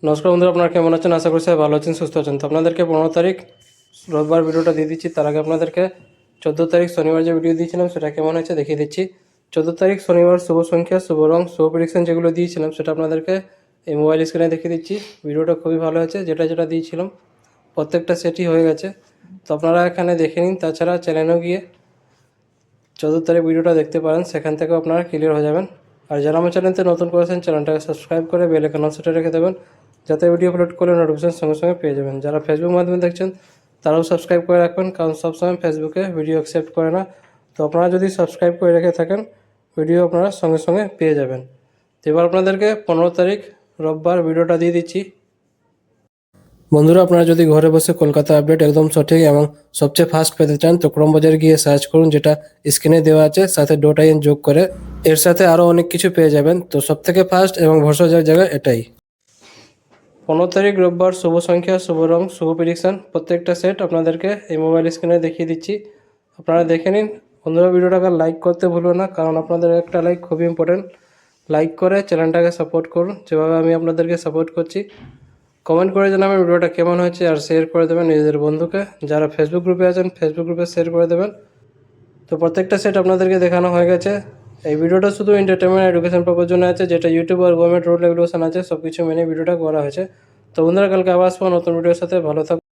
নমস্কার বন্ধুরা, আপনারা কেমন আছেন? আশা করছি ভালো আছেন, সুস্থ আছেন। তো আপনাদেরকে 15 তারিখ রোববার ভিডিওটা দিয়ে দিচ্ছি। তার আগে আপনাদেরকে 14 তারিখ শনিবার যে ভিডিও দিয়েছিলাম সেটা কেমন হয়েছে দেখিয়ে দিচ্ছি। 14 তারিখ শনিবার শুভ সংখ্যা, শুভ রং, শুভ প্রেডিকশন যেগুলো দিয়েছিলাম সেটা আপনাদেরকে এই মোবাইল স্ক্রিনে দেখিয়ে দিচ্ছি। ভিডিওটা খুবই ভালো হয়েছে, যেটা যেটা দিয়েছিলাম প্রত্যেকটা সেটই হয়ে গেছে। তো আপনারা এখানে দেখে নিন। তাছাড়া চ্যানেলেও গিয়ে 14 তারিখ ভিডিওটা দেখতে পারেন, সেখান থেকেও আপনারা ক্লিয়ার হয়ে যাবেন। আর যারা আমার চ্যানেলতে নতুন করেছেন চ্যানেলটাকে সাবস্ক্রাইব করে বেল আইকন সেটে রেখে দেবেন, যাতে ভিডিও আপলোড করলে নোটিফিকেশন সঙ্গে সঙ্গে পেয়ে যাবেন। যারা ফেসবুক মাধ্যমে দেখছেন তারাও সাবস্ক্রাইব করে রাখবেন, কারণ সবসময় ফেসবুকে ভিডিও অ্যাকসেপ্ট করে না। তো আপনারা যদি সাবস্ক্রাইব করে রেখে থাকেন ভিডিও আপনারা সঙ্গে সঙ্গে পেয়ে যাবেন। তো এবার আপনাদেরকে 15 তারিখ রোববার ভিডিওটা দিয়ে দিচ্ছি। বন্ধুরা, আপনারা যদি ঘরে বসে কলকাতা আপডেট একদম সঠিক এবং সবচেয়ে ফাস্ট পেতে চান তো ক্রোমবাজার গিয়ে সার্চ করুন, যেটা স্ক্রিনে দেওয়া আছে, সাথে .in যোগ করে এর সাথে আরও অনেক কিছু পেয়ে যাবেন। তো সবথেকে ফাস্ট এবং ভরসাযোগ্য জায়গা এটাই। 15 তারিখ রোববার শুভ সংখ্যা, শুভ রং, শুভ প্রেডিকশন প্রত্যেকটা সেট আপনাদেরকে এই মোবাইল স্ক্রিনে দেখিয়ে দিচ্ছি। আপনারা দেখে নিন। বন্ধুরা, ভিডিওটাকে লাইক করতে ভুলবেন না, কারণ আপনাদের একটা লাইক খুবই ইম্পর্টেন্ট। লাইক করে চ্যানেলটাকে সাপোর্ট করুন, যেভাবে আমি আপনাদেরকে সাপোর্ট করছি। কমেন্ট করে জানাবেন ভিডিওটা কেমন হয়েছে, আর শেয়ার করে দেবেন নিজেদের বন্ধুকে। যারা ফেসবুক গ্রুপে আছেন ফেসবুক গ্রুপে শেয়ার করে দেবেন। তো প্রত্যেকটা সেট আপনাদেরকে দেখানো হয়ে গেছে। এই ভিডিওটা শুধু এন্টারটেনমেন্ট এডুকেশন পারপাস জন্য আছে, যেটা ইউটিউব আর গভর্নমেন্ট রুল রেগুলেশন আছে সব কিছু মেনে ভিডিওটা করা হয়েছে। তো বন্ধুরা, কালকে আবার আসবো নতুন ভিডিওর সাথে। ভালো থাকুন।